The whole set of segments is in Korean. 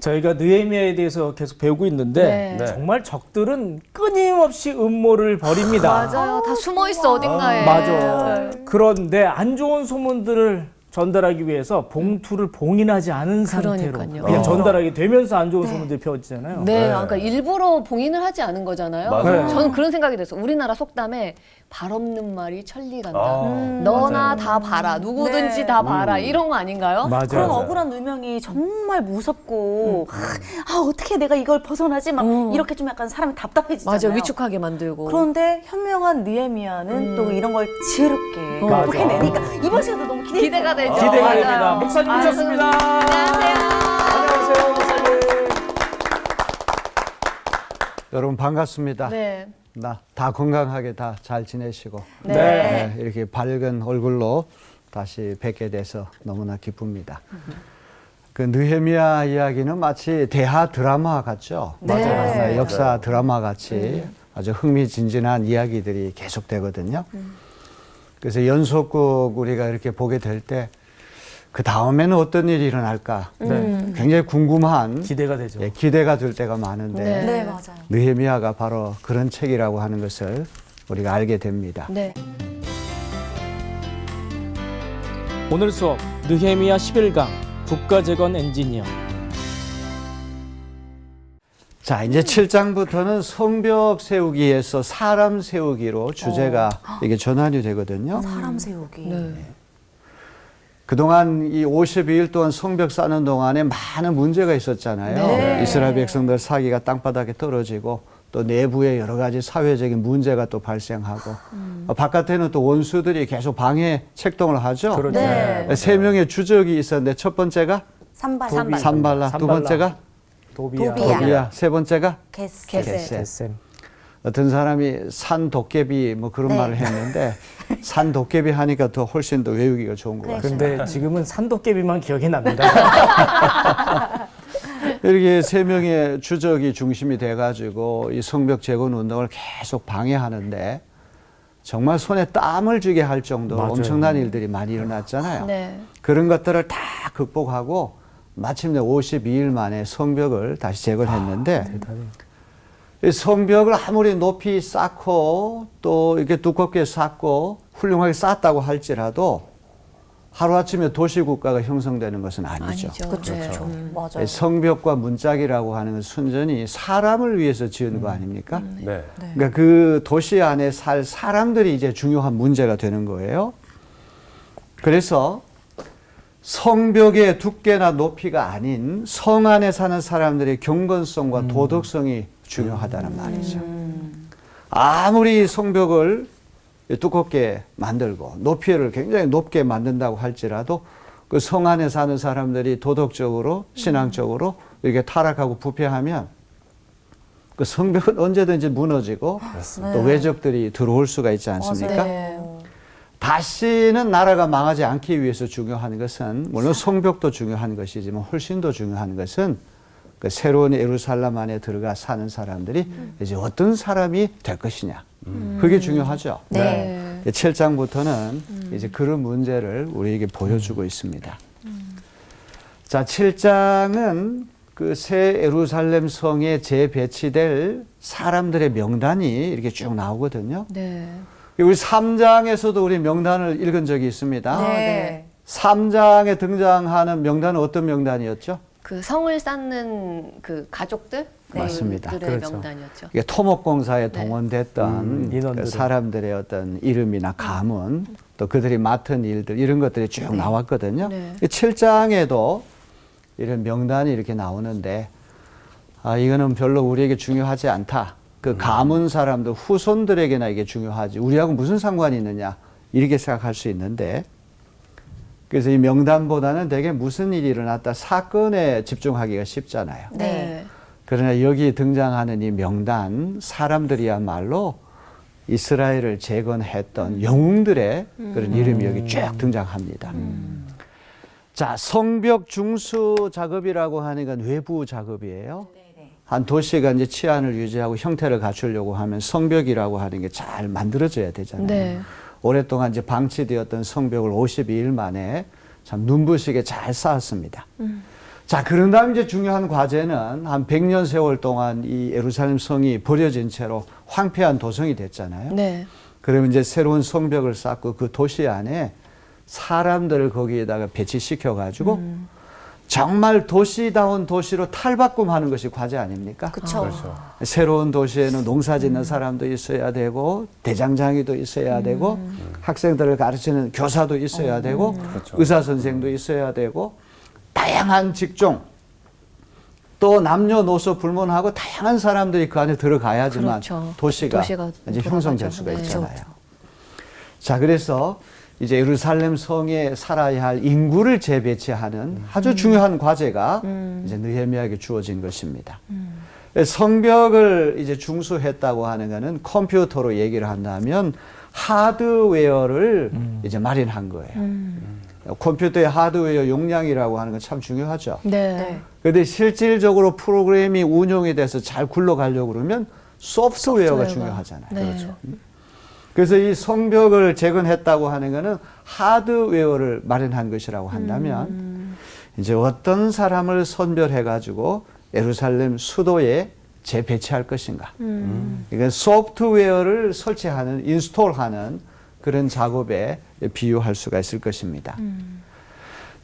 저희가 느헤미야에 대해서 계속 배우고 있는데 네. 정말 적들은 끊임없이 음모를 벌입니다. 맞아요. 다 숨어 있어 어딘가에. 맞아. 네. 그런데 안 좋은 소문들을 전달하기 위해서 봉투를 봉인하지 않은 상태로 그러니까요. 그냥 전달하게 되면서 안 좋은 소문들이 펴지잖아요. 네, 그러니까 일부러 봉인을 하지 않은 거잖아요. 맞아요. 저는 그런 생각이 들었어요. 우리나라 속담에 발 없는 말이 천리 간다. 맞아요. 너나 다 봐라. 누구든지 네. 다 봐라. 이런 거 아닌가요? 맞아요. 그런 억울한 누명이 정말 무섭고 어떻게 내가 이걸 벗어나지? 막 이렇게 좀 약간 사람이 답답해지잖아요. 맞아요. 위축하게 만들고. 그런데 현명한 느헤미야는 또 이런 걸 지혜롭게 맞아. 또 해내니까 이번 시간도 너무 기대가 되죠. 기대가 맞아요. 됩니다. 목사님 아유, 오셨습니다. 안녕하세요. 안녕하세요, 목사님. 여러분 반갑습니다. 네. 다 건강하게 다 잘 지내시고 네. 이렇게 밝은 얼굴로 다시 뵙게 돼서 너무나 기쁩니다. 그 느헤미야 이야기는 마치 대하 드라마 같죠. 맞아요. 역사 드라마 같이 아주 흥미진진한 이야기들이 계속되거든요. 그래서 연속극 우리가 이렇게 보게 될 때 그 다음에는 어떤 일이 일어날까 네. 굉장히 궁금한 기대가 되죠. 기대가 될 때가 많은데 네. 네, 맞아요. 느헤미야가 바로 그런 책이라고 하는 것을 우리가 알게 됩니다. 네. 오늘 수업 느헤미야 11강 국가재건 엔지니어. 자, 이제 7장부터는 성벽 세우기에서 사람 세우기로 주제가 이게 전환이 되거든요. 사람 세우기. 네. 그동안 이 52일 동안 성벽 쌓는 동안에 많은 문제가 있었잖아요. 네. 이스라엘 백성들 사기가 땅바닥에 떨어지고 또 내부에 여러 가지 사회적인 문제가 또 발생하고 바깥에는 또 원수들이 계속 방해 책동을 하죠. 그렇죠. 네. 세 명의 주적이 있었는데 첫 번째가 산발, 산발라, 두 번째가 도비야. 도비야. 도비야, 세 번째가 개스. 개세. SM. 어떤 사람이 산 도깨비 뭐 그런 네. 말을 했는데 산 도깨비 하니까 더 훨씬 더 외우기가 좋은 것 같아요. 근데 지금은 산도깨비만 기억이 납니다. 이렇게 세 명의 주적이 중심이 돼가지고 이 성벽 재건 운동을 계속 방해하는데 정말 손에 땀을 쥐게 할 정도로 맞아요. 엄청난 일들이 많이 일어났잖아요. 네. 그런 것들을 다 극복하고 마침내 52일 만에 성벽을 다시 재건했는데 대단해요. 이 성벽을 아무리 높이 쌓고 또 이렇게 두껍게 쌓고 훌륭하게 쌓았다고 할지라도 하루아침에 도시국가가 형성되는 것은 아니죠. 아니죠. 그렇죠. 네. 맞아요. 성벽과 문짝이라고 하는 건 순전히 사람을 위해서 지은 거 아닙니까? 네. 그러니까 그 도시 안에 살 사람들이 이제 중요한 문제가 되는 거예요. 그래서 성벽의 두께나 높이가 아닌 성 안에 사는 사람들의 경건성과 도덕성이 중요하다는 말이죠. 아무리 성벽을 두껍게 만들고 높이를 굉장히 높게 만든다고 할지라도 그 성 안에 사는 사람들이 도덕적으로 신앙적으로 이렇게 타락하고 부패하면 그 성벽은 언제든지 무너지고 또 외적들이 들어올 수가 있지 않습니까? 네. 다시는 나라가 망하지 않기 위해서 중요한 것은 물론 성벽도 중요한 것이지만 훨씬 더 중요한 것은 그 새로운 예루살렘 안에 들어가 사는 사람들이 이제 어떤 사람이 될 것이냐. 그게 중요하죠. 네. 7장부터는 이제 그런 문제를 우리에게 보여주고 있습니다. 자, 7장은 그 새 예루살렘 성에 재배치될 사람들의 명단이 이렇게 쭉 나오거든요. 네. 우리 3장에서도 우리 명단을 읽은 적이 있습니다. 네. 3장에 등장하는 명단은 어떤 명단이었죠? 그 성을 쌓는 그 가족들 맞습니다. 그들의 그렇죠. 명단이었죠. 이게 토목공사에 동원됐던 인원들을. 그 사람들의 어떤 이름이나 가문 또 그들이 맡은 일들 이런 것들이 쭉 나왔거든요. 네. 7장에도 이런 명단이 이렇게 나오는데 이거는 별로 우리에게 중요하지 않다. 그 가문 사람들 후손들에게나 이게 중요하지 우리하고 무슨 상관이 있느냐 이렇게 생각할 수 있는데 그래서 이 명단보다는 되게 무슨 일이 일어났다 사건에 집중하기가 쉽잖아요. 네. 그러나 여기 등장하는 이 명단 사람들이야말로 이스라엘을 재건했던 영웅들의 그런 이름이 여기 쭉 등장합니다. 자, 성벽 중수 작업이라고 하는 건 외부 작업이에요. 한 도시가 이제 치안을 유지하고 형태를 갖추려고 하면 성벽이라고 하는 게 잘 만들어져야 되잖아요. 네. 오랫동안 이제 방치되었던 성벽을 52일 만에 참 눈부시게 잘 쌓았습니다. 자, 그런 다음 이제 중요한 과제는 한 100년 세월 동안 이 예루살렘 성이 버려진 채로 황폐한 도성이 됐잖아요. 네. 그러면 이제 새로운 성벽을 쌓고 그 도시 안에 사람들을 거기에다가 배치시켜 가지고 정말 도시다운 도시로 탈바꿈하는 것이 과제 아닙니까? 그쵸. 그렇죠. 새로운 도시에는 농사 짓는 사람도 있어야 되고 대장장이도 있어야 되고 학생들을 가르치는 교사도 있어야 되고 그렇죠. 의사 선생도 있어야 되고 다양한 직종 또 남녀노소 불문하고 다양한 사람들이 그 안에 들어가야지만 그렇죠. 도시가 이제 돌아가죠. 형성될 수가 네. 있잖아요. 자, 그래서 이제 예루살렘 성에 살아야 할 인구를 재배치하는 아주 중요한 과제가 이제 느헤미야에게 주어진 것입니다. 성벽을 이제 중수했다고 하는 것은 컴퓨터로 얘기를 한다면 하드웨어를 이제 마련한 거예요. 컴퓨터의 하드웨어 용량이라고 하는 건 참 중요하죠. 네. 그런데 실질적으로 프로그램이 운용이 돼서 잘 굴러가려고 그러면 소프트웨어가 중요하잖아요. 네. 그렇죠. 그래서 이 성벽을 재건했다고 하는 것은 하드웨어를 마련한 것이라고 한다면 이제 어떤 사람을 선별해 가지고 예루살렘 수도에 재배치할 것인가. 이건 소프트웨어를 설치하는 인스톨하는 그런 작업에 비유할 수가 있을 것입니다.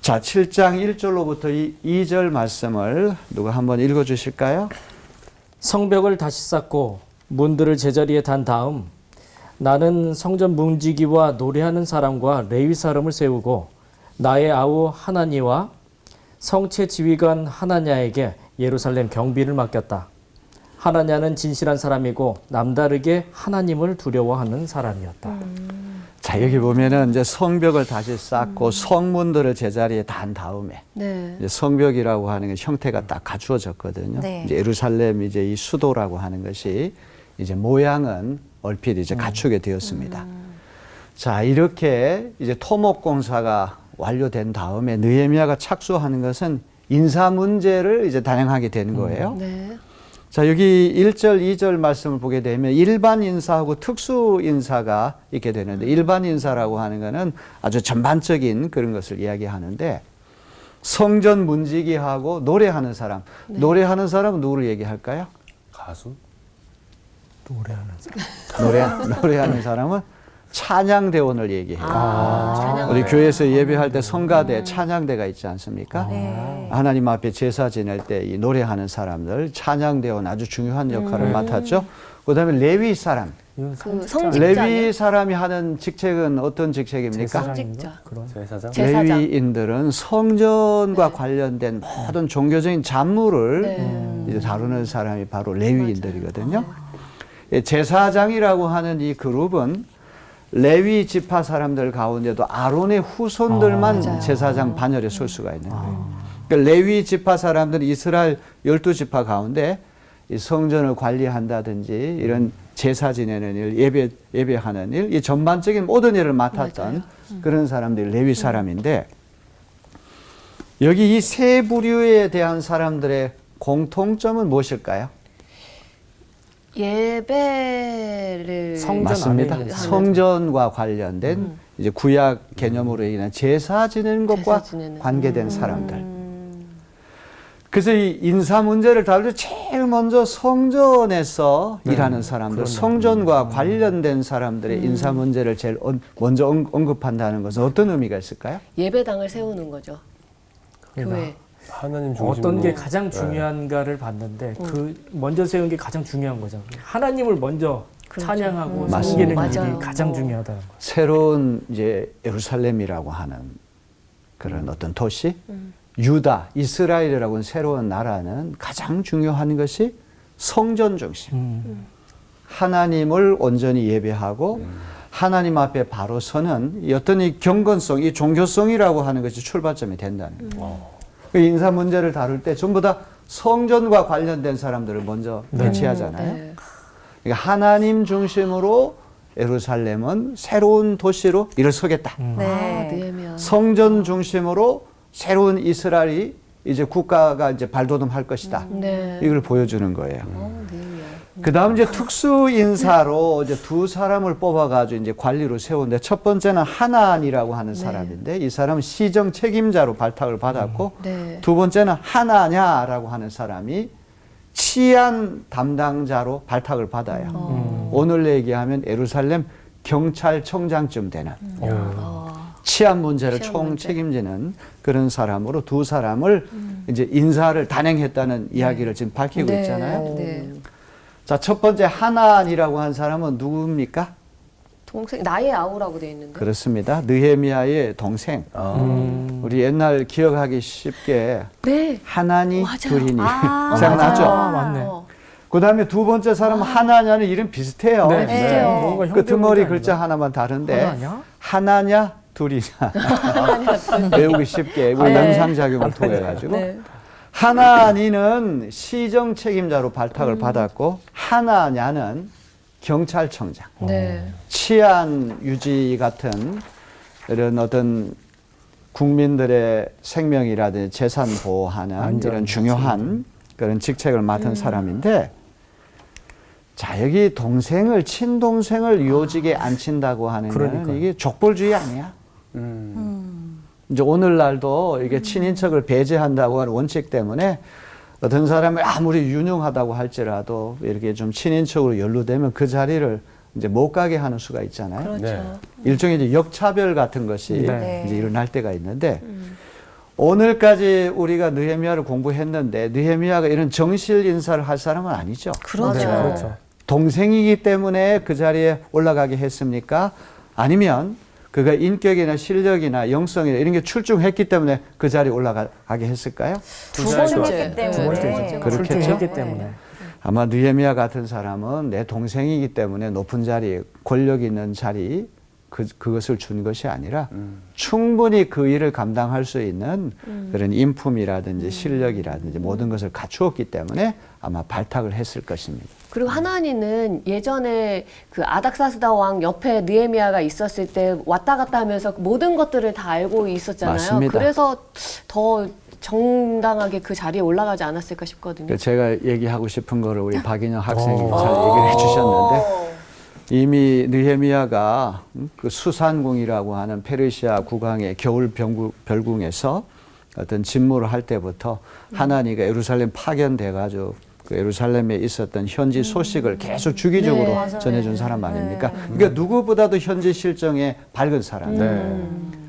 자, 7장 1절로부터 2절 말씀을 누가 한번 읽어 주실까요? 성벽을 다시 쌓고 문들을 제자리에 단 다음 나는 성전 문지기와 노래하는 사람과 레위 사람을 세우고 나의 아우 하나니와 성체 지휘관 하나냐에게 예루살렘 경비를 맡겼다. 하나냐는 진실한 사람이고 남다르게 하나님을 두려워하는 사람이었다. 자, 여기 보면은 이제 성벽을 다시 쌓고 성문들을 제자리에 단 다음에 네. 이제 성벽이라고 하는 게 형태가 딱 갖추어졌거든요. 네. 이제 예루살렘 이제 이 수도라고 하는 것이 이제 모양은 얼핏 이제 갖추게 되었습니다. 자, 이렇게 이제 토목 공사가 완료된 다음에 느헤미야가 착수하는 것은 인사 문제를 이제 단행하게 된 거예요. 네. 자, 여기 1절, 2절 말씀을 보게 되면 일반 인사하고 특수 인사가 있게 되는데 일반 인사라고 하는 것은 아주 전반적인 그런 것을 이야기하는데 성전 문지기하고 노래하는 사람, 노래하는 사람은 누구를 얘기할까요? 가수? 노래하는 사람. 노래하는 사람은 찬양대원을 얘기해요. 찬양을. 우리 교회에서 예배할 때 성가대, 찬양대가 있지 않습니까? 네. 하나님 앞에 제사 지낼 때 이 노래하는 사람들, 찬양대원 아주 중요한 역할을 맡았죠. 그 다음에 레위 사람. 그 성직자 레위 아니에요? 사람이 하는 직책은 어떤 직책입니까? 성직자. 그런. 제사장? 제사장. 레위인들은 성전과 관련된 모든 종교적인 잡무를 네. 이제 다루는 사람이 바로 레위인들이거든요. 예, 제사장이라고 하는 이 그룹은 레위 지파 사람들 가운데도 아론의 후손들만 맞아요. 제사장 반열에 설 수가 있는 거예요. 그러니까 레위 지파 사람들은 이스라엘 12지파 가운데 이 성전을 관리한다든지 이런 제사 지내는 일, 예배하는 일, 이 전반적인 모든 일을 맡았던 그런 사람들이 레위 사람인데 여기 이 세 부류에 대한 사람들의 공통점은 무엇일까요? 예배를 성전 맞습니다. 안에 있는 성전과 관련된 이제 구약 개념으로 얘기하는 제사 지내는 것과 제사 지내는. 관계된 사람들. 그래서 이 인사 문제를 다룰 때 제일 먼저 성전에서 일하는 사람들, 성전과 관련된 사람들의 인사 문제를 제일 먼저 언급한다는 것은 어떤 의미가 있을까요? 예배당을 세우는 거죠. 그러니까 교회. 하나님 중심으로. 어떤 게 가장 중요한가를 봤는데 그 먼저 세운 게 가장 중요한 거죠. 하나님을 먼저 그렇죠. 찬양하고 맞습니다. 섬기는 맞아요. 일이 가장 중요하다는 거죠. 새로운 이제 예루살렘이라고 하는 그런 어떤 도시, 유다, 이스라엘이라고 하는 새로운 나라는 가장 중요한 것이 성전 중심. 하나님을 온전히 예배하고 하나님 앞에 바로 서는 이 어떤 이 경건성, 이 종교성이라고 하는 것이 출발점이 된다는 거예요. 그 인사 문제를 다룰 때 전부 다 성전과 관련된 사람들을 먼저 배치하잖아요. 네. 그러니까 하나님 중심으로 예루살렘은 새로운 도시로 일어서겠다. 아, 느헤미야. 성전 중심으로 새로운 이스라엘이 이제 국가가 이제 발돋움할 것이다. 네. 이걸 보여주는 거예요. 느헤미야. 그다음 이제 특수 인사로 이제 두 사람을 뽑아가지고 이제 관리로 세우는데 첫 번째는 하나니라고 하는 사람인데 이 사람은 시정 책임자로 발탁을 받았고 네. 두 번째는 하나냐라고 하는 사람이 치안 담당자로 발탁을 받아요. 오늘 얘기하면 예루살렘 경찰청장쯤 되는 치안 문제를 치안 총 문제. 책임지는 그런 사람으로 두 사람을 이제 인사를 단행했다는 이야기를 지금 밝히고 네. 있잖아요. 네. 자, 첫 번째 하나니라고 한 사람은 누굽니까? 동생 나의 아우라고 돼 있는데. 그렇습니다. 느헤미야의 동생. 우리 옛날 기억하기 쉽게 네. 하나니 맞아요. 둘이니 아, 생각나죠? 맞아요. 맞네. 그다음에 두 번째 사람은 하나냐는 이름 비슷해요. 네, 비슷해요. 뭔가 끄트머리 형제분이 글자 아닌가? 하나만 다른데 하나냐? 하나냐 둘이냐 외우기 쉽게 우리 네. 연상작용을 통해 가지고 네. 하나니는 시정 책임자로 발탁을 받았고 하나냐는 경찰청장, 네. 치안 유지 같은 이런 어떤 국민들의 생명이라든지 재산 보호하는 안전 이런 중요한 그런 직책을 맡은 사람인데 자 여기 동생을 친동생을 요직에 앉힌다고 하는 거는 그러니까요. 이게 족벌주의 아니야. 이제 오늘날도 이게 친인척을 배제한다고 하는 원칙 때문에 어떤 사람이 아무리 유능하다고 할지라도 이렇게 좀 친인척으로 연루되면 그 자리를 이제 못 가게 하는 수가 있잖아요. 그렇죠. 네. 일종의 이제 역차별 같은 것이 네. 이제 일어날 때가 있는데 오늘까지 우리가 느헤미야를 공부했는데 느헤미야가 이런 정실 인사를 할 사람은 아니죠. 그렇죠. 네, 그렇죠. 동생이기 때문에 그 자리에 올라가게 했습니까? 아니면 그가 인격이나 실력이나 영성이나 이런 게 출중했기 때문에 그 자리에 올라가게 했을까요? 두 번째기 네. 때문에. 두 번째죠. 그렇겠죠? 출중했기 때문에. 아마 느헤미야 같은 사람은 내 동생이기 때문에 높은 자리, 권력 있는 자리 그것을 준 것이 아니라 충분히 그 일을 감당할 수 있는 그런 인품이라든지 실력이라든지 모든 것을 갖추었기 때문에 아마 발탁을 했을 것입니다. 그리고 하나니는 예전에 그 아닥사스다 왕 옆에 느헤미야가 있었을 때 왔다 갔다 하면서 모든 것들을 다 알고 있었잖아요. 맞습니다. 그래서 더 정당하게 그 자리에 올라가지 않았을까 싶거든요. 제가 얘기하고 싶은 거를 우리 박인영 학생이 잘 얘기를 해주셨는데 이미 느헤미야가 그 수산궁이라고 하는 페르시아 국왕의 겨울 별궁에서 어떤 직무를 할 때부터 하나니가 예루살렘 파견돼 가지고 그 예루살렘에 있었던 현지 소식을 계속 주기적으로 네, 맞아요. 전해준 사람 아닙니까? 그러니까 누구보다도 현지 실정에 밝은 사람.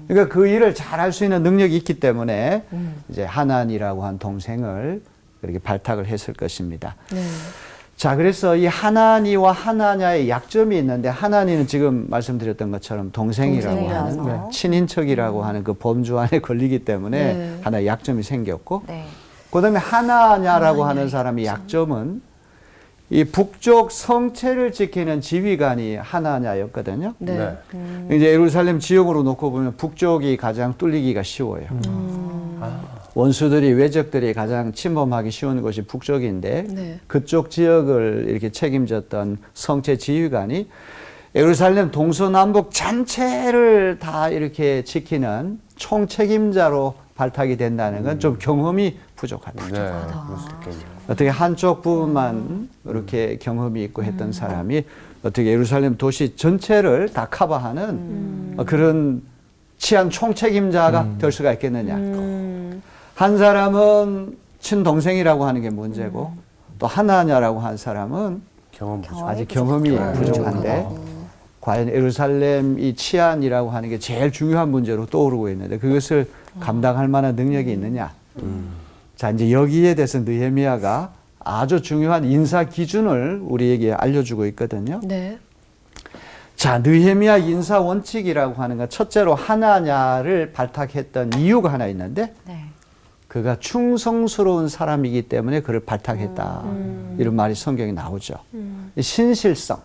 그러니까 그 일을 잘 할 수 있는 능력이 있기 때문에 이제 하나니라고 한 동생을 그렇게 발탁을 했을 것입니다. 네. 자, 그래서 이 하나니와 하나냐의 약점이 있는데 하나니는 지금 말씀드렸던 것처럼 동생이라고 동생이라서. 하는 친인척이라고 하는 그 범주 안에 걸리기 때문에 네. 하나의 약점이 생겼고 네. 그다음에 하나냐라고 하는 사람의 약점은 이 북쪽 성체를 지키는 지휘관이 하나냐였거든요. 네. 이제 예루살렘 지역으로 놓고 보면 북쪽이 가장 뚫리기가 쉬워요. 원수들이 외적들이 가장 침범하기 쉬운 곳이 북쪽인데 네. 그쪽 지역을 이렇게 책임졌던 성체 지휘관이 예루살렘 동서남북 전체를 다 이렇게 지키는 총책임자로 발탁이 된다는 건 좀 경험이 부족하다. 네, 그럴 수 있겠네요. 어떻게 한쪽 부분만 이렇게 경험이 있고 했던 사람이 어떻게 예루살렘 도시 전체를 다 커버하는 그런 치안 총책임자가 될 수가 있겠느냐. 한 사람은 친동생이라고 하는 게 문제고 또 하나냐라고 한 사람은 경험 부족. 아직 경험이 부족한데 과연 예루살렘 이 치안이라고 하는 게 제일 중요한 문제로 떠오르고 있는데 그것을 감당할 만한 능력이 있느냐. 자, 이제 여기에 대해서 느헤미야가 아주 중요한 인사 기준을 우리에게 알려주고 있거든요. 네. 자, 느헤미야 인사 원칙이라고 하는 건 첫째로 하나냐를 발탁했던 이유가 하나 있는데 네. 그가 충성스러운 사람이기 때문에 그를 발탁했다. 이런 말이 성경에 나오죠. 이 신실성.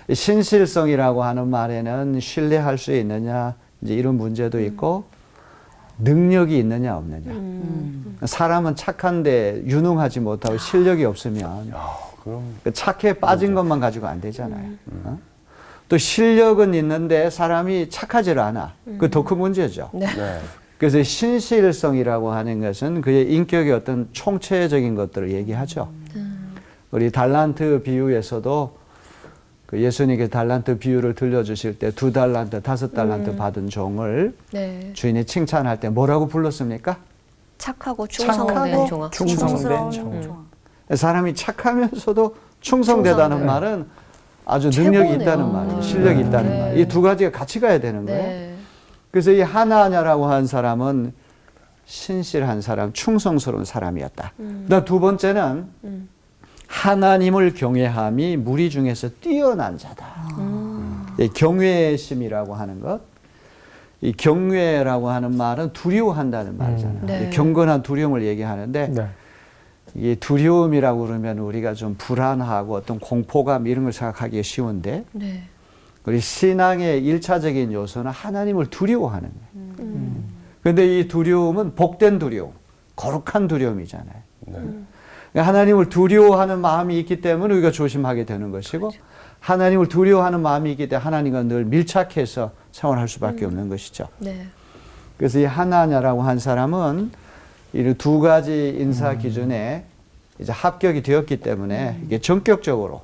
이 신실성이라고 하는 말에는 신뢰할 수 있느냐 이제 이런 문제도 있고 능력이 있느냐 없느냐. 사람은 착한데 유능하지 못하고 실력이 없으면 그럼 그 착해 빠진 것만 가지고 안 되잖아요. 어? 또 실력은 있는데 사람이 착하지 않아. 그 더 큰 문제죠. 네. 네. 그래서 신실성이라고 하는 것은 그의 인격의 어떤 총체적인 것들을 얘기하죠. 우리 달란트 비유에서도 그 예수님께 달란트 비유를 들려주실 때 2달란트, 5달란트 받은 종을 네. 주인이 칭찬할 때 뭐라고 불렀습니까? 착하고 충성된 종아. 충성스러운 충성된 종아. 사람이 착하면서도 충성되다는 충성돼. 말은 아주 능력이 최고네요. 있다는 말이에요. 실력이 있다는 네. 말. 이 두 가지가 같이 가야 되는 거예요. 네. 그래서 이 하나냐라고 한 사람은 신실한 사람, 충성스러운 사람이었다. 그다음 두 번째는 하나님을 경외함이 무리 중에서 뛰어난 자다. 이 경외심이라고 하는 것. 이 경외라고 하는 말은 두려워한다는 말이잖아요. 네. 이 경건한 두려움을 얘기하는데 네. 이 두려움이라고 그러면 우리가 좀 불안하고 어떤 공포감 이런 걸 생각하기 쉬운데 네. 우리 신앙의 일차적인 요소는 하나님을 두려워하는 거예요. 그런데 이 두려움은 복된 두려움, 거룩한 두려움이잖아요. 그러니까 하나님을 두려워하는 마음이 있기 때문에 우리가 조심하게 되는 것이고 하나님을 두려워하는 마음이 있기 때문에 하나님과 늘 밀착해서 생활할 수밖에 없는 것이죠. 네. 그래서 이 하나냐라고 한 사람은 이 두 가지 인사 기준에 이제 합격이 되었기 때문에 이게 전격적으로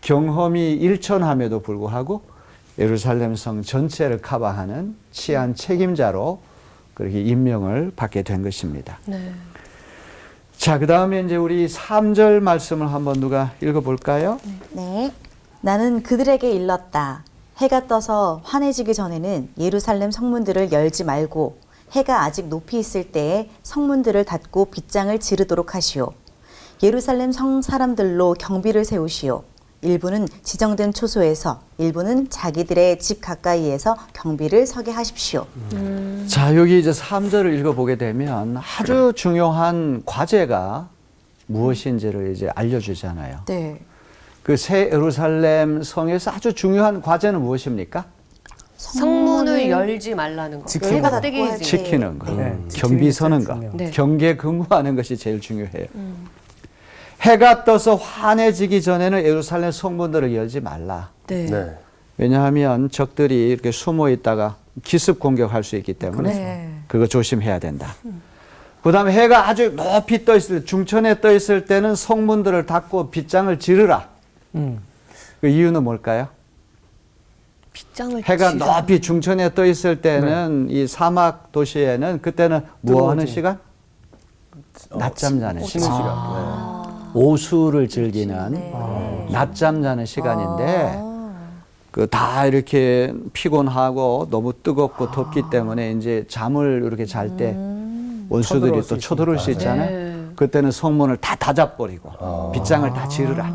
경험이 일천함에도 불구하고 예루살렘 성 전체를 커버하는 치안 책임자로 그렇게 임명을 받게 된 것입니다. 네. 자, 그 다음에 이제 우리 3절 말씀을 한번 누가 읽어볼까요? 네. 나는 그들에게 일렀다. 해가 떠서 환해지기 전에는 예루살렘 성문들을 열지 말고 해가 아직 높이 있을 때에 성문들을 닫고 빗장을 지르도록 하시오. 예루살렘 성 사람들로 경비를 세우시오. 일부는 지정된 초소에서, 일부는 자기들의 집 가까이에서 경비를 서게 하십시오. 자, 여기 이제 3절을 읽어보게 되면 아주 중요한 과제가 무엇인지를 이제 알려주잖아요. 네. 그 새 예루살렘 성에서 아주 중요한 과제는 무엇입니까? 성문을 열지 말라는 거. 지키는 해가 거. 뜨기지. 지키는 거, 네. 경비 서는 거, 지키는 게 네. 경계 근무하는 것이 제일 중요해요. 해가 떠서 환해지기 전에는 예루살렘 성문들을 열지 말라. 네. 네. 왜냐하면 적들이 이렇게 숨어 있다가 기습 공격할 수 있기 때문에 네. 그거 조심해야 된다. 그다음에 해가 아주 높이 떠 있을 때, 중천에 떠 있을 때는 성문들을 닫고 빗장을 지르라. 그 이유는 뭘까요? 빗장을 해가 지르- 높이 중천에 떠 있을 때는 이 사막 도시에는 그때는 뭐 하는 뜨거워지는. 시간? 낮잠 자는 쉬는 시간. 시간. 오수를 즐기는 네. 낮잠 자는 시간인데 그 다 이렇게 피곤하고 너무 뜨겁고 덥기 때문에 이제 잠을 이렇게 잘 때 원수들이 쳐들어올 또 수 쳐들어올 수 있으니까. 있잖아요. 네. 그때는 성문을 다 닫아버리고 빗장을 다 지르라.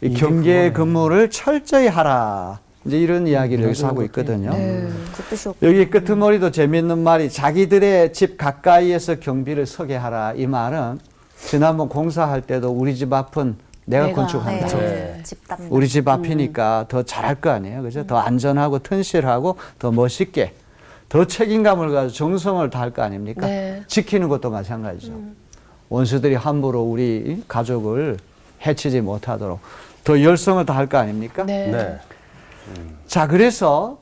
이 이게 경계 그거네. 근무를 철저히 하라. 이제 이런 이야기를 여기서 하고 있거든요. 네. 그 뜻이 없고. 여기 끄트머리도 재밌는 말이 자기들의 집 가까이에서 경비를 서게 하라. 이 말은 지난번 공사할 때도 우리 집 앞은 내가 건축한다. 네. 집담. 우리 집 앞이니까 더 잘할 거 아니에요. 그죠? 더 안전하고 튼실하고 더 멋있게 더 책임감을 가지고 정성을 다할 거 아닙니까? 네. 지키는 것도 마찬가지죠. 원수들이 함부로 우리 가족을 해치지 못하도록 더 열성을 다할 거 아닙니까? 네. 네. 자, 그래서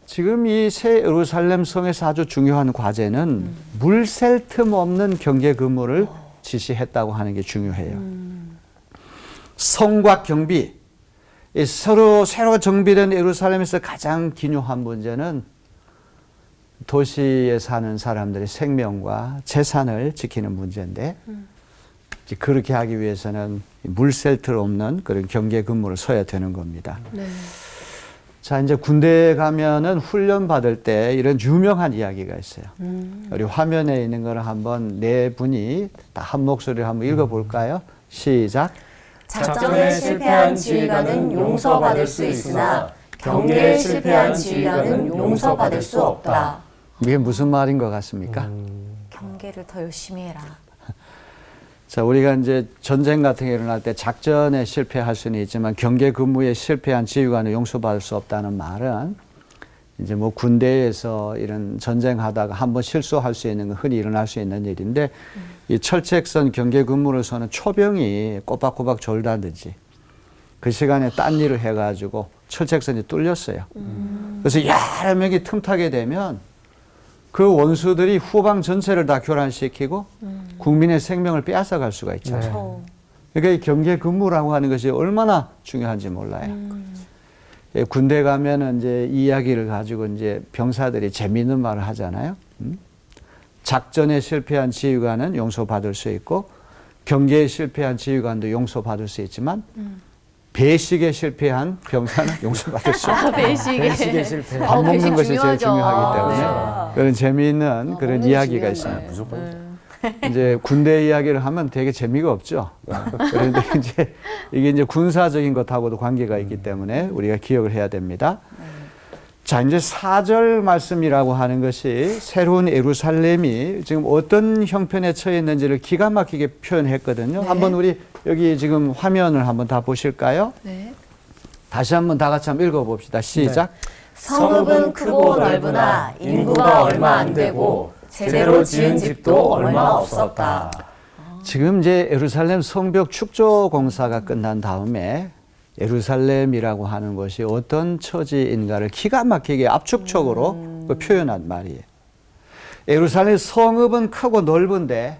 지금 이 새 예루살렘 성에서 아주 중요한 과제는 물샐 틈 없는 경계 근무를 지시했다고 하는 게 중요해요. 성과 경비, 이 새로 정비된 예루살렘에서 가장 기묘한 문제는 도시에 사는 사람들의 생명과 재산을 지키는 문제인데 이제 그렇게 하기 위해서는 물샐 틈 없는 그런 경계 근무를 서야 되는 겁니다. 네. 자, 이제 군대에 가면은 훈련 받을 때 이런 유명한 이야기가 있어요. 우리 화면에 있는 거를 한번 네 분이 다 한 목소리로 한번 읽어볼까요? 시작. 작전에 실패한 지휘관은 용서받을 수 있으나 경계에 실패한 지휘관은 용서받을 수 없다. 이게 무슨 말인 것 같습니까? 경계를 더 열심히 해라. 자, 우리가 이제 전쟁 같은 게 일어날 때 작전에 실패할 수는 있지만 경계 근무에 실패한 지휘관은 용서받을 수 없다는 말은 이제 뭐 군대에서 이런 전쟁하다가 한번 실수할 수 있는 건 흔히 일어날 수 있는 일인데 이 철책선 경계 근무를 서는 초병이 꼬박꼬박 졸다든지 그 시간에 딴 일을 해가지고 철책선이 뚫렸어요. 그래서 여러 명이 틈타게 되면 그 원수들이 후방 전체를 다 교란시키고 국민의 생명을 빼앗아갈 수가 있잖아요. 그러니까 이 경계 근무라고 하는 것이 얼마나 중요한지 몰라요. 예, 군대 가면은 이제 이야기를 가지고 이제 병사들이 재미있는 말을 하잖아요. 작전에 실패한 지휘관은 용서받을 수 있고 경계에 실패한 지휘관도 용서받을 수 있지만 배식에 실패한 병사는 용서받을 수 없다. 배식에 실패. 밥 먹는 배식 것이 제일 중요하죠. 중요하기 때문에 그런 재미있는 그런 이야기가 있습니다. 이제 군대 이야기를 하면 되게 재미가 없죠. 그런데 이제 이게 이제 군사적인 것하고도 관계가 있기 때문에 우리가 기억을 해야 됩니다. 자, 이제 4절 말씀이라고 하는 것이 새로운 예루살렘이 지금 어떤 형편에 처해 있는지를 기가 막히게 표현했거든요. 네. 한번 우리 여기 지금 화면을 한번 다 보실까요? 네. 다시 한번 다 같이 한번 읽어봅시다. 시작. 성읍은 크고 넓으나 인구가 얼마 안 되고 제대로 지은 집도 얼마 없었다. 지금 이제 예루살렘 성벽 축조 공사가 끝난 다음에 예루살렘이라고 하는 것이 어떤 처지인가를 기가 막히게 압축적으로 표현한 말이에요. 예루살렘 성읍은 크고 넓은데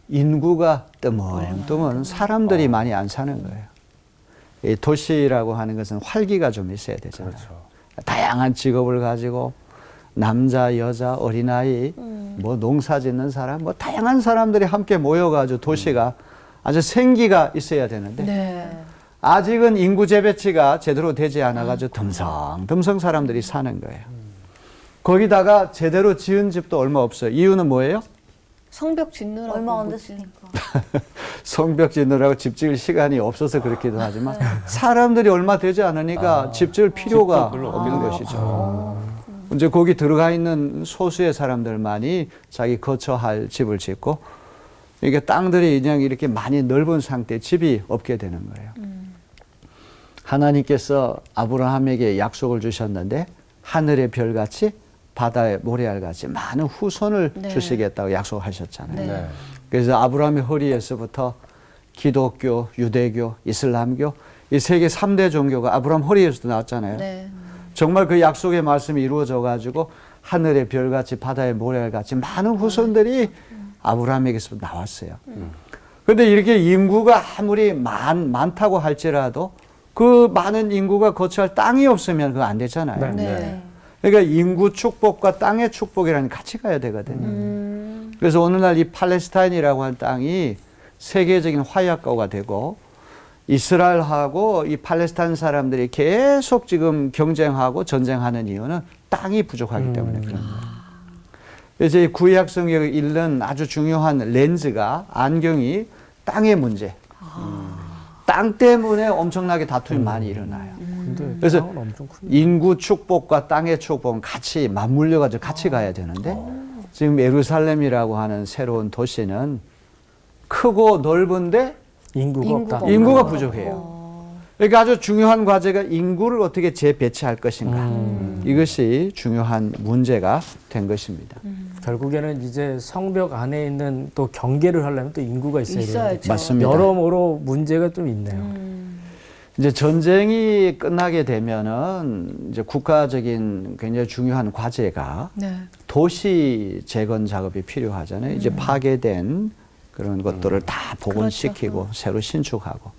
인구가 뜨문뜨문 사람들이 많이 안 사는 거예요. 이 도시라고 하는 것은 활기가 좀 있어야 되잖아요. 다양한 직업을 가지고 남자, 여자, 어린아이, 뭐 농사 짓는 사람, 뭐 다양한 사람들이 함께 모여가지고 도시가 아주 생기가 있어야 되는데 네. 아직은 인구 재배치가 제대로 되지 않아가지고 듬성듬성 사람들이 사는 거예요. 거기다가 제대로 지은 집도 얼마 없어요. 이유는 뭐예요? 성벽 짓느라고 얼마 안 못 됐으니까. 성벽 짓느라고 집 지을 시간이 없어서 그렇기도 하지만 사람들이 얼마 되지 않으니까 집 지을 필요가 없는 것이죠. 이제 거기 들어가 있는 소수의 사람들만이 자기 거처할 집을 짓고 이게 땅들이 그냥 이렇게 많이 넓은 상태에 집이 없게 되는 거예요. 하나님께서 아브라함에게 약속을 주셨는데 하늘의 별같이 바다의 모래알같이 많은 후손을 네. 주시겠다고 약속하셨잖아요. 네. 그래서 아브라함의 허리에서부터 기독교, 유대교, 이슬람교 이 세계 3대 종교가 아브라함 허리에서도 나왔잖아요. 네. 정말 그 약속의 말씀이 이루어져 가지고 하늘의 별같이 바다의 모래알같이 많은 후손들이 아브라함에게서 나왔어요. 그런데 이렇게 인구가 아무리 많다고 할지라도 그 많은 인구가 거처할 땅이 없으면 그거 안 되잖아요. 네. 그러니까 인구 축복과 땅의 축복이라는 같이 가야 되거든요. 그래서 오늘날 이 팔레스타인이라고 하는 땅이 세계적인 화약고가 되고 이스라엘하고 이 팔레스타인 사람들이 계속 지금 경쟁하고 전쟁하는 이유는 땅이 부족하기 때문에 그런 거예요. 그래서 이 구약 성경을 읽는 아주 중요한 렌즈가 안경이 땅의 문제. 땅 때문에 엄청나게 다툼이 많이 일어나요. 근데 그래서 땅은 엄청 큰. 인구 축복과 땅의 축복은 같이 맞물려 가지고 같이 가야 되는데 지금 예루살렘이라고 하는 새로운 도시는 크고 넓은데 인구가 없다. 인구가 부족해요. 그러니까 아주 중요한 과제가 인구를 어떻게 재배치할 것인가. 이것이 중요한 문제가 된 것입니다. 결국에는 이제 성벽 안에 있는 또 경계를 하려면 또 인구가 있어야 돼요. 있어야죠. 맞습니다. 여러모로 문제가 좀 있네요. 이제 전쟁이 끝나게 되면은 이제 국가적인 굉장히 중요한 과제가 네. 도시 재건 작업이 필요하잖아요. 이제 파괴된 그런 것들을 다 복원시키고 새로 신축하고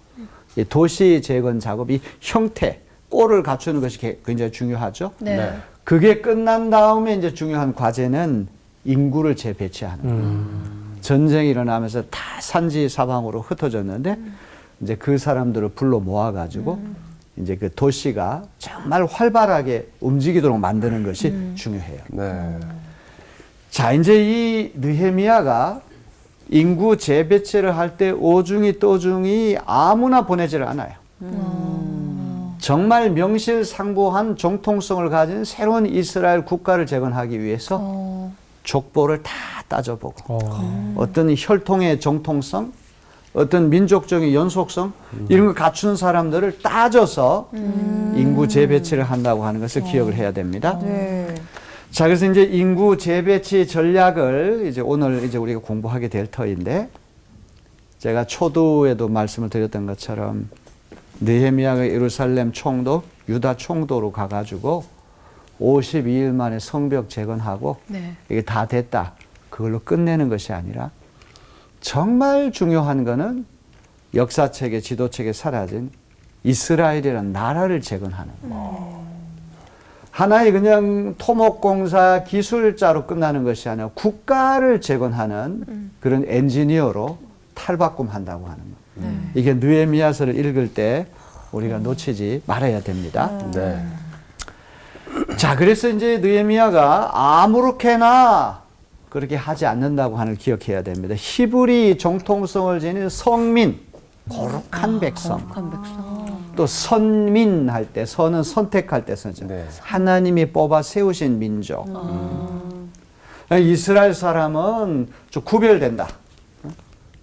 이 도시 재건 작업이 형태, 꼴을 갖추는 것이 굉장히 중요하죠. 네. 그게 끝난 다음에 이제 중요한 과제는 인구를 재배치하는 거예요. 전쟁이 일어나면서 다 산지 사방으로 흩어졌는데 이제 그 사람들을 불러 모아가지고 이제 그 도시가 정말 활발하게 움직이도록 만드는 것이 중요해요. 네. 자, 이제 이 느헤미야가 인구 재배치를 할 때 오중이 또중이 아무나 보내지를 않아요. 정말 명실상부한 정통성을 가진 새로운 이스라엘 국가를 재건하기 위해서 족보를 다 따져보고 어떤 혈통의 정통성, 어떤 민족적인 연속성 이런 걸 갖추는 사람들을 따져서 인구 재배치를 한다고 하는 것을 기억을 해야 됩니다. 네. 자, 그래서 이제 인구 재배치 전략을 이제 오늘 이제 우리가 공부하게 될 터인데 제가 초두에도 말씀을 드렸던 것처럼 느헤미야가 예루살렘 총독, 유다 총독으로 가가지고 52일 만에 성벽 재건하고 네. 이게 다 됐다. 그걸로 끝내는 것이 아니라 정말 중요한 거는 역사책에 지도책에 사라진 이스라엘이라는 나라를 재건하는 하나의 그냥 토목공사 기술자로 끝나는 것이 아니라 국가를 재건하는 그런 엔지니어로 탈바꿈한다고 하는 것. 이게 느헤미야서를 읽을 때 우리가 놓치지 말아야 됩니다. 네. 자, 그래서 이제 느헤미야가 아무렇게나 그렇게 하지 않는다고 하는 걸 기억해야 됩니다. 히브리 정통성을 지닌 성민, 거룩한 백성. 거룩한 백성. 또 선민 할 때, 선은 선택할 때 쓰죠. 네. 하나님이 뽑아 세우신 민족. 이스라엘 사람은 좀 구별된다.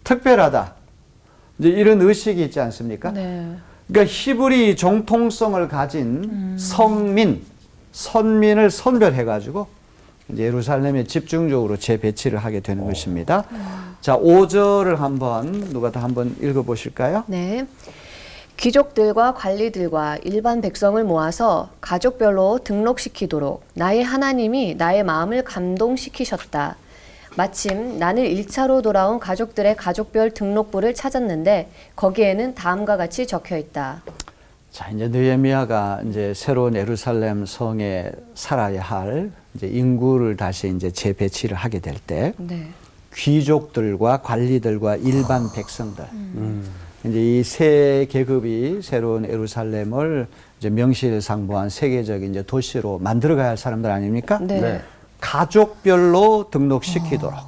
특별하다. 이제 이런 의식이 있지 않습니까? 네. 그러니까 히브리 정통성을 가진 성민, 선민을 선별해가지고 이제 예루살렘에 집중적으로 재배치를 하게 되는 것입니다. 자, 5절을 누가 다 한번 읽어보실까요? 네. 귀족들과 관리들과 일반 백성을 모아서 가족별로 등록시키도록 나의 하나님이 나의 마음을 감동시키셨다. 마침 나는 1차로 돌아온 가족들의 가족별 등록부를 찾았는데 거기에는 다음과 같이 적혀 있다. 자, 이제 느헤미야가 이제 새로운 예루살렘 성에 살아야 할 이제 인구를 다시 이제 재배치를 하게 될 때 네. 귀족들과 관리들과 일반 백성들 이제 이 세 계급이 새로운 예루살렘을 이제 명실상부한 세계적인 이제 도시로 만들어가야 할 사람들 아닙니까? 네. 네. 가족별로 등록시키도록.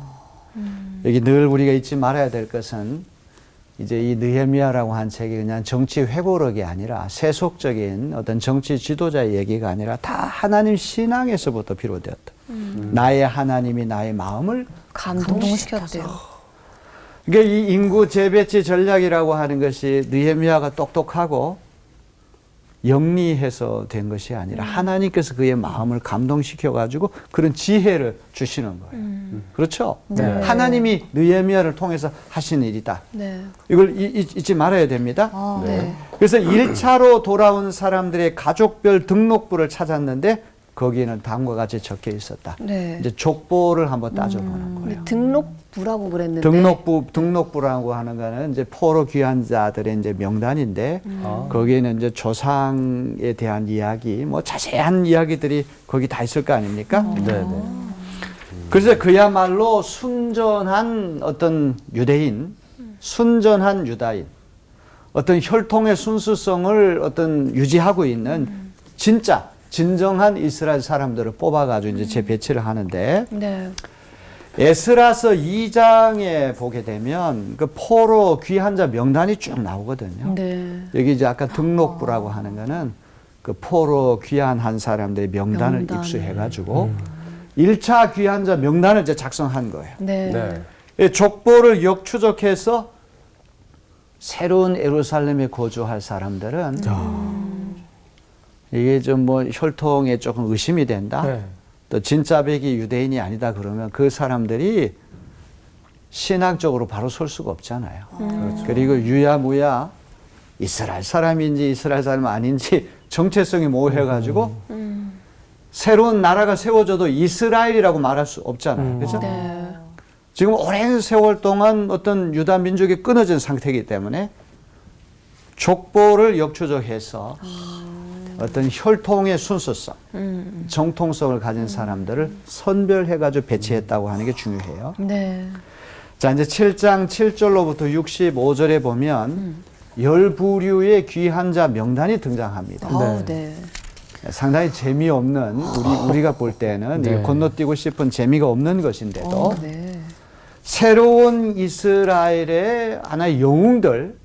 여기 늘 우리가 잊지 말아야 될 것은 이제 이 느헤미야라고 한 책이 그냥 정치 회고록이 아니라 세속적인 어떤 정치 지도자의 얘기가 아니라 다 하나님 신앙에서부터 비롯되었다. 나의 하나님이 나의 마음을 감동시켰대요. 그러니까 이 인구 재배치 전략이라고 하는 것이 느헤미야가 똑똑하고 영리해서 된 것이 아니라 하나님께서 그의 마음을 감동시켜가지고 그런 지혜를 주시는 거예요. 그렇죠? 네. 하나님이 느헤미야를 통해서 하신 일이다. 네. 이걸 잊지 말아야 됩니다. 네. 그래서 1차로 돌아온 사람들의 가족별 등록부를 찾았는데 거기에는 다음과 같이 적혀 있었다. 네. 이제 족보를 한번 따져보는 거예요. 근데 등록부라고 그랬는데 등록부라고 하는 거는 이제 포로 귀한 자들의 이제 명단인데 거기에는 이제 조상에 대한 이야기, 뭐 자세한 이야기들이 거기 다 있을 거 아닙니까? 네. 네. 그래서 그야말로 순전한 어떤 유대인, 순전한 유다인, 어떤 혈통의 순수성을 어떤 유지하고 있는 진정한 이스라엘 사람들을 뽑아가지고 이제 재배치를 하는데 네. 에스라서 2장에 보게 되면 그 포로 귀한 자 명단이 쭉 나오거든요. 네. 여기 이제 아까 등록부라고 하는 거는 그 포로 귀환한 사람들의 명단을 명단을. 입수해가지고 1차 귀환자 명단을 이제 작성한 거예요. 네. 네. 이 족보를 역추적해서 새로운 예루살렘에 거주할 사람들은 이게 좀 뭐 혈통에 조금 의심이 된다. 네. 또 진짜 백이 유대인이 아니다 그러면 그 사람들이 신학적으로 바로 설 수가 없잖아요. 그리고 유야무야 이스라엘 사람인지 이스라엘 사람 아닌지 정체성이 모호해가지고 새로운 나라가 세워져도 이스라엘이라고 말할 수 없잖아요. 그렇죠? 네. 지금 오랜 세월 동안 어떤 유다 민족이 끊어진 상태이기 때문에 족보를 역추적해서 어떤 혈통의 순수성, 정통성을 가진 사람들을 선별해가지고 배치했다고 하는 게 중요해요. 네. 자, 이제 7장 7절로부터 65절에 보면 10부류의 귀한 자 명단이 등장합니다. 네. 상당히 재미없는, 우리가 볼 때는 네. 이게 건너뛰고 싶은 재미가 없는 것인데도 네. 새로운 이스라엘의 하나의 영웅들,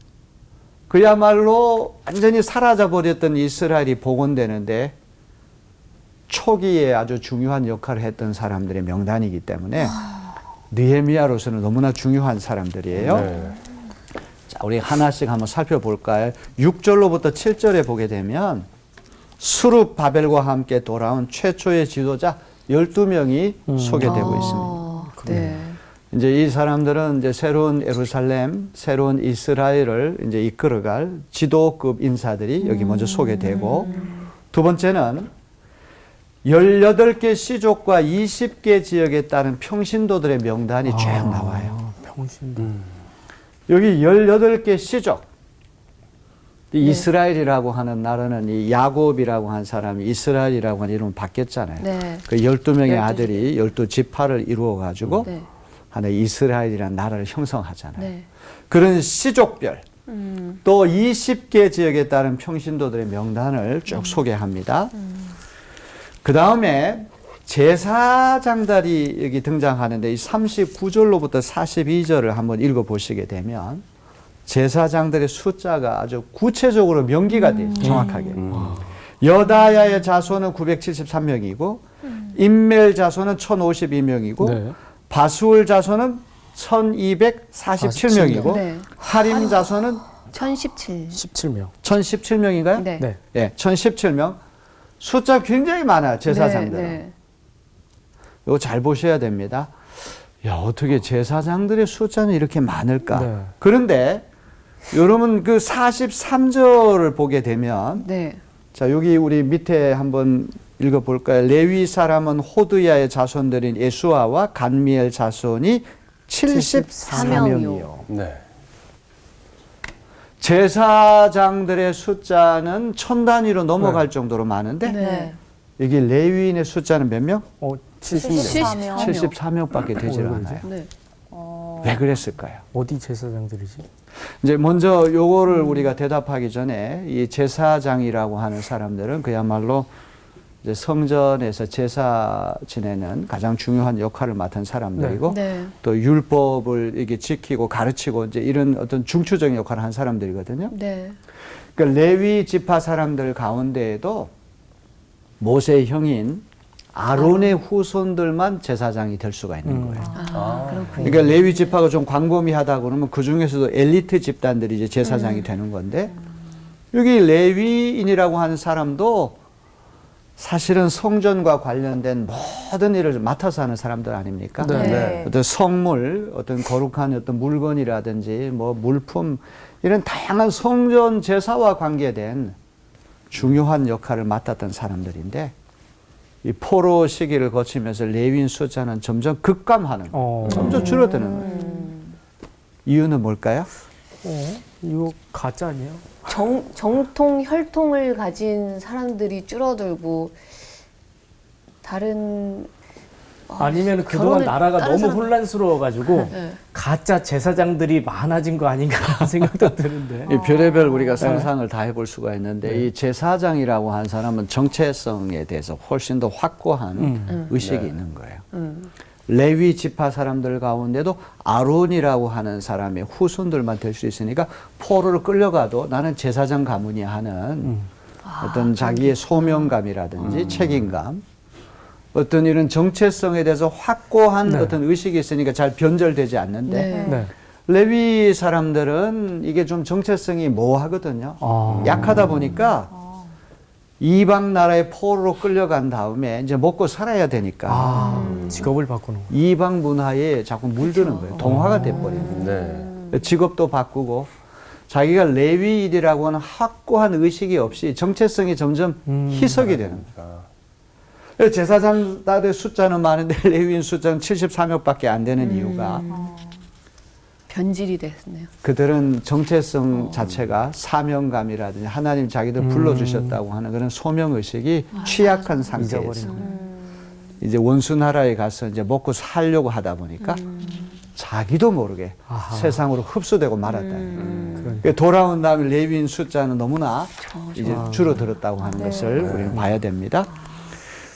그야말로 완전히 사라져버렸던 이스라엘이 복원되는데 초기에 아주 중요한 역할을 했던 사람들의 명단이기 때문에 느헤미야로서는 너무나 중요한 사람들이에요. 네. 자, 우리 하나씩 한번 살펴볼까요? 6절로부터 7절에 보게 되면 수룹바벨과 함께 돌아온 최초의 지도자 12명이 소개되고 있습니다. 네. 이제 이 사람들은 이제 새로운 예루살렘, 새로운 이스라엘을 이제 이끌어갈 지도급 인사들이 여기 먼저 소개되고, 두 번째는 18개 시족과 20개 지역에 따른 평신도들의 명단이 쭉 나와요. 평신도. 여기 18개 시족. 이 이스라엘이라고 하는 나라는 이 야곱이라고 한 사람이 이스라엘이라고 하는 이름을 바뀌었잖아요. 네. 그 12명의 12 아들이 12지파를 이루어 가지고 네. 하나의 이스라엘이라는 나라를 형성하잖아요. 네. 그런 시족별 또 20개 지역에 따른 평신도들의 명단을 쭉 소개합니다. 그 다음에 제사장들이 여기 등장하는데 이 39절로부터 42절을 한번 읽어보시게 되면 제사장들의 숫자가 아주 구체적으로 명기가 돼요. 정확하게. 여다야의 자손은 973명이고 인멜 자손은 1052명이고 네. 바수울 자손은 1247명이고 네. 하림 자손은 1017. 17명. 1017명인가요? 네. 네. 예, 1017명. 숫자 굉장히 많아요, 제사장들은. 네. 이거 잘 보셔야 됩니다. 야, 어떻게 제사장들의 숫자는 이렇게 많을까? 네. 그런데 여러분 그 43절을 보게 되면 네. 자, 여기 우리 밑에 한번 읽어볼까요? 레위 사람은 호드야의 자손들인 예수아와 간미엘 자손이 74명이요. 네. 제사장들의 숫자는 1000단위로 넘어갈 네. 정도로 많은데 네. 여기 레위인의 숫자는 몇 명? 74명. 74명밖에 되질 왜 않아요. 네. 왜 그랬을까요? 어디 제사장들이지? 이제 먼저 요거를 우리가 대답하기 전에 이 제사장이라고 하는 사람들은 그야말로 이제 성전에서 제사 지내는 가장 중요한 역할을 맡은 사람들이고 네. 또 율법을 이게 지키고 가르치고 이제 이런 어떤 중추적인 역할을 한 사람들이거든요. 네. 그러니까 레위 지파 사람들 가운데에도 모세의 형인 아론의 후손들만 제사장이 될 수가 있는 거예요. 그렇군요. 그러니까 레위 지파가 좀 광범위하다 그러면 그 중에서도 엘리트 집단들이 이제 제사장이 되는 건데 여기 레위인이라고 하는 사람도 사실은 성전과 관련된 모든 일을 맡아서 하는 사람들 아닙니까? 네. 네. 어떤 성물, 어떤 거룩한 어떤 물건이라든지 뭐 물품 이런 다양한 성전 제사와 관계된 중요한 역할을 맡았던 사람들인데 이 포로 시기를 거치면서 레위인 숫자는 점점 급감하는 거예요. 점점 줄어드는 거예요. 이유는 뭘까요? 이거 가짜 아니에요? 정통 혈통을 가진 사람들이 줄어들고 다른 아니면 그동안 결혼을 나라가 다른 너무 사람- 혼란스러워가지고 네. 가짜 제사장들이 많아진 거 아닌가 생각도 드는데. 이 별의별 우리가 상상을 다 해볼 수가 있는데 이 제사장이라고 한 사람은 정체성에 대해서 훨씬 더 확고한 의식이 있는 거예요. 레위 지파 사람들 가운데도 아론이라고 하는 사람의 후손들만 될 수 있으니까 포로를 끌려가도 나는 제사장 가문이야 하는 어떤 자기의 소명감이라든지 책임감 어떤 이런 정체성에 대해서 확고한 네. 어떤 의식이 있으니까 잘 변절되지 않는데 네. 네. 레위 사람들은 이게 좀 정체성이 모호하거든요. 약하다 보니까 이방 나라의 포로로 끌려간 다음에 이제 먹고 살아야 되니까 직업을 바꾸는 거. 이방 문화에 자꾸 물드는 거예요. 동화가 돼버리는 거예요. 네. 직업도 바꾸고 자기가 레위인이라고 하는 확고한 의식이 없이 정체성이 점점 희석이 되는 거예요. 제사장들의 숫자는 많은데 레위인 숫자는 74명밖에 안 되는 이유가 변질이 됐네요. 그들은 정체성 자체가 사명감이라든지 하나님 자기들 불러주셨다고 하는 그런 소명의식이 취약한 상태에서 잊어버리는 이제 원수 나라에 가서 이제 먹고 살려고 하다 보니까 자기도 모르게 아하. 세상으로 흡수되고 말았다는 거예요. 그러니까. 돌아온 다음에 레위인 숫자는 너무나 이제 줄어들었다고 하는 것을 우리는 봐야 됩니다.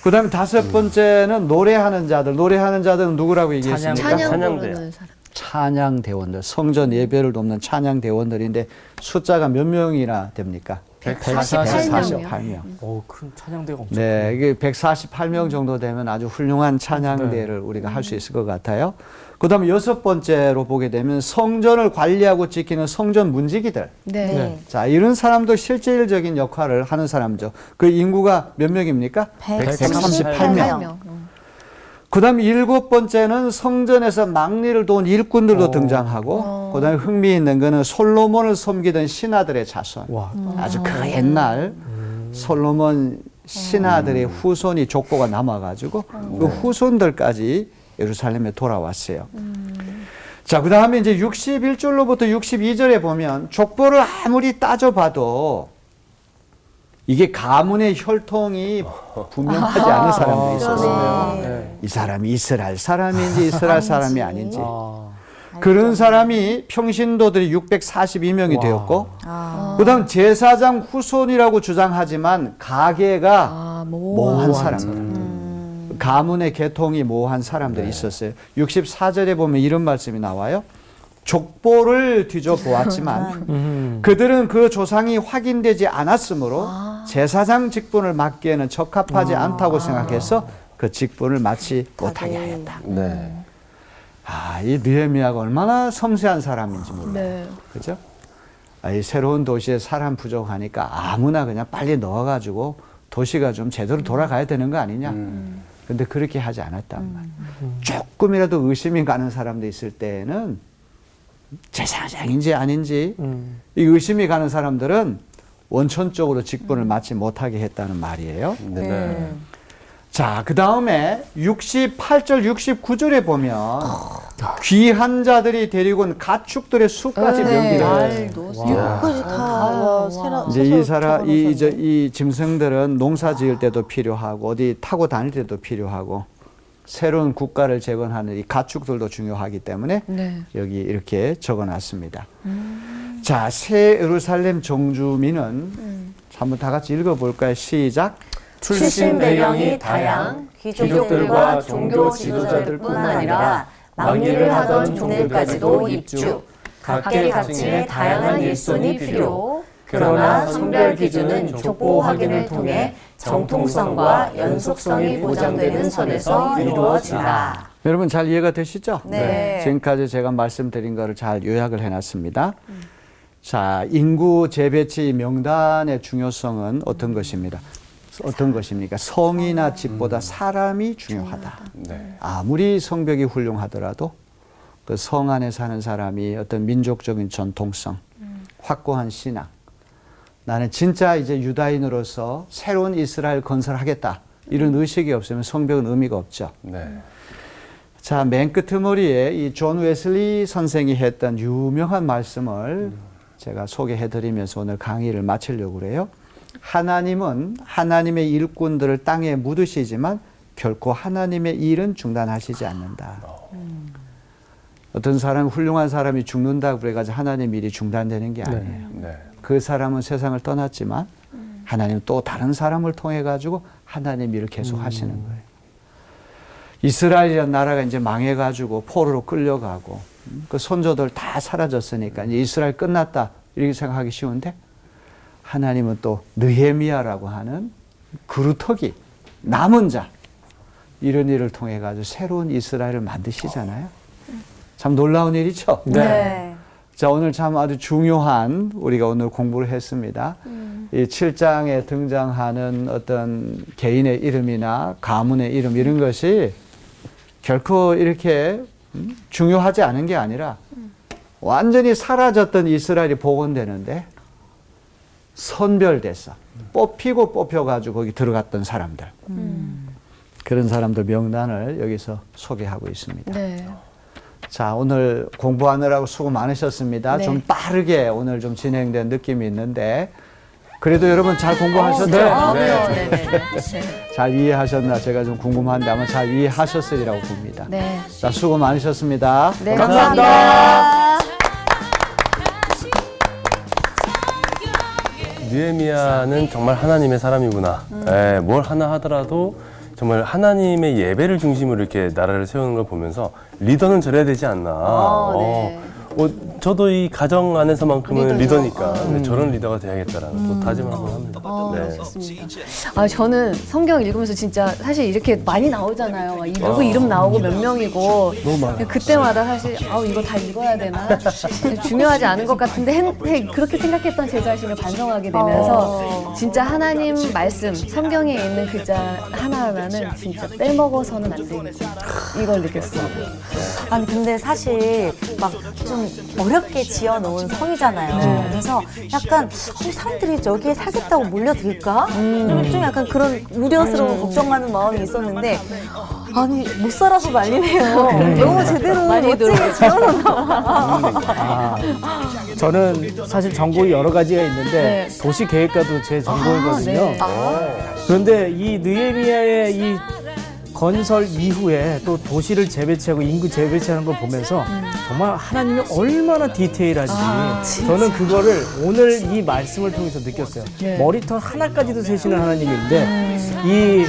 그 다음에 다섯 번째는 노래하는 자들. 노래하는 자들은 누구라고 얘기했습니까? 찬양 찬양대요. 부르는 사람. 찬양 대원들, 성전 예배를 돕는 찬양 대원들인데 숫자가 몇 명이나 됩니까? 148명. 큰 찬양대가 엄청. 네, 이게 148명 정도 되면 아주 훌륭한 찬양대를 우리가 할 수 있을 것 같아요. 그 다음에 여섯 번째로 보게 되면 성전을 관리하고 지키는 성전 문지기들. 네. 네. 자, 이런 사람도 실질적인 역할을 하는 사람죠. 그 인구가 몇 명입니까? 138명. 그 다음에 일곱 번째는 성전에서 망리를 도운 일꾼들도 등장하고, 그 다음에 흥미있는 거는 솔로몬을 섬기던 신하들의 자손. 와. 아주 그 옛날 솔로몬 신하들의 후손이 족보가 남아가지고 그 후손들까지 예루살렘에 돌아왔어요. 자, 그 다음에 이제 61절로부터 62절에 보면 족보를 아무리 따져봐도 이게 가문의 혈통이 분명하지 않은 사람들이 있었어요. 네. 이 사람이 이스라엘 사람인지 이스라엘 사람이 아닌지. 아, 그런 사람이 평신도들이 642명이 와. 되었고, 아. 그 다음 제사장 후손이라고 주장하지만 가계가 모호한 사람들. 가문의 계통이 모호한 사람들이 있었어요. 64절에 보면 이런 말씀이 나와요. 족보를 뒤져보았지만 그들은 그 조상이 확인되지 않았으므로 제사장 직분을 맡기에는 적합하지 않다고 생각해서 그 직분을 맡지 못하게 하였다. 네. 아, 이 느헤미야가 얼마나 섬세한 사람인지 몰라요. 네. 그죠? 아, 이 새로운 도시에 사람 부족하니까 아무나 그냥 빨리 넣어가지고 도시가 좀 제대로 돌아가야 되는 거 아니냐. 근데 그렇게 하지 않았단 말이에요. 조금이라도 의심이 가는 사람도 있을 때는 제사장인지 아닌지 이 의심이 가는 사람들은 원천적으로 직분을 맡지 못하게 했다는 말이에요. 네. 자, 그 다음에 68절, 69절에 보면 귀한 자들이 데리고 온 가축들의 수까지 명기를. 끝까지 다 세라. 이제 이 짐승들은 농사 지을 때도 필요하고 어디 타고 다닐 때도 필요하고 새로운 국가를 재건하는 이 가축들도 중요하기 때문에 네. 여기 이렇게 적어놨습니다. 자, 새 예루살렘 정주민은 한번 다 같이 읽어볼까요? 시작. 출신 배경이 다양, 귀족들과 종교 지도자들뿐 아니라 막리를 하던 종들까지도 입주, 각계 각층의 다양한 일손이 필요. 그러나 성별 기준은 족보 확인을 통해 정통성과 연속성이 보장되는 선에서 이루어진다. 여러분 잘 이해가 되시죠? 네. 지금까지 제가 말씀드린 거를 잘 요약을 해놨습니다. 자, 인구 재배치 명단의 중요성은 어떤 것입니다? 어떤 것입니까? 성이나 집보다 사람이 중요하다. 네. 아무리 성벽이 훌륭하더라도 그 성 안에 사는 사람이 어떤 민족적인 전통성, 확고한 신앙, 나는 진짜 이제 유다인으로서 새로운 이스라엘 건설하겠다. 이런 의식이 없으면 성벽은 의미가 없죠. 네. 자, 맨 끄트머리에 이 존 웨슬리 선생이 했던 유명한 말씀을 제가 소개해드리면서 오늘 강의를 마치려고 그래요. 하나님은 하나님의 일꾼들을 땅에 묻으시지만 결코 하나님의 일은 중단하시지 않는다. 어떤 사람, 훌륭한 사람이 죽는다고 그래가지고 하나님 일이 중단되는 게 아니에요. 네. 그 사람은 세상을 떠났지만 하나님 또 다른 사람을 통해 가지고 하나님 일을 계속 하시는 거예요. 이스라엘이라는 나라가 이제 망해가지고 포로로 끌려가고 그 손조들 다 사라졌으니까 이제 이스라엘 끝났다 이렇게 생각하기 쉬운데 하나님은 또 느헤미야라고 하는 그루터기 남은 자 이런 일을 통해 가지고 새로운 이스라엘을 만드시잖아요. 참 놀라운 일이죠. 네. 자, 오늘 참 아주 중요한 우리가 오늘 공부를 했습니다. 이 7장에 등장하는 어떤 개인의 이름이나 가문의 이름 이런 것이 결코 이렇게 중요하지 않은 게 아니라 완전히 사라졌던 이스라엘이 복원되는데 선별돼서 뽑히고 뽑혀가지고 거기 들어갔던 사람들. 그런 사람들 명단을 여기서 소개하고 있습니다. 네. 자, 오늘 공부하느라고 수고 많으셨습니다. 네. 좀 빠르게 오늘 좀 진행된 느낌이 있는데 그래도 여러분 잘 공부하셨죠? 네. 잘 이해하셨나 제가 좀 궁금한데 아마 잘 이해하셨으리라고 봅니다. 네. 자, 수고 많으셨습니다. 네, 감사합니다. 느헤미야는 정말 하나님의 사람이구나. 예, 뭘 하나 하더라도 정말 하나님의 예배를 중심으로 이렇게 나라를 세우는 걸 보면서 리더는 저래야 되지 않나. 네. 저도 이 가정 안에서만큼은 리더죠. 리더니까 저런 리더가 돼야겠다라는 또 다짐을 한번 합니다. 네. 좋습니다. 아, 저는 성경 읽으면서 진짜 사실 이렇게 많이 나오잖아요. 막 누구 이름 나오고 몇 명이고. 그때마다 사실 이거 다 읽어야 되나? 중요하지 않은 것 같은데 그렇게 생각했던 제 자신을 반성하게 되면서 진짜 하나님 말씀, 성경에 있는 글자 하나하나는 진짜 빼먹어서는 안 되겠구나. 이걸 느꼈어요. 아니 근데 사실 막 좀 어렵게 지어놓은 성이잖아요. 그래서 약간 사람들이 여기에 살겠다고 몰려들까? 좀 약간 그런 우려스러운 걱정하는 마음이 있었는데 아니 못 살아서 난리네요. 너무 제대로 많이 멋지게 지어놨나 봐. 저는 사실 전공이 여러 가지가 있는데 네. 도시 계획과도 제 전공이거든요. 네. 그런데 이 느헤미야의 이 건설 이후에 또 도시를 재배치하고 인구 재배치하는 걸 보면서 정말 하나님이 얼마나 디테일하지. 저는 그거를 오늘 이 말씀을 통해서 느꼈어요. 머리털 하나까지도 세시는 하나님인데 이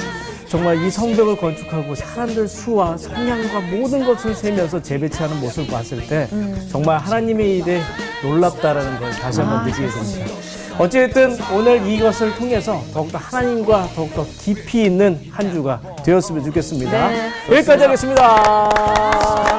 정말 이 성벽을 건축하고 사람들 수와 성향과 모든 것을 세면서 재배치하는 모습을 봤을 때 정말 하나님의 일에 놀랍다라는 걸 다시 한번 느끼게 됩니다. 어쨌든 오늘 이것을 통해서 더욱더 하나님과 더욱더 깊이 있는 한 주가 되었으면 좋겠습니다. 네, 여기까지 하겠습니다.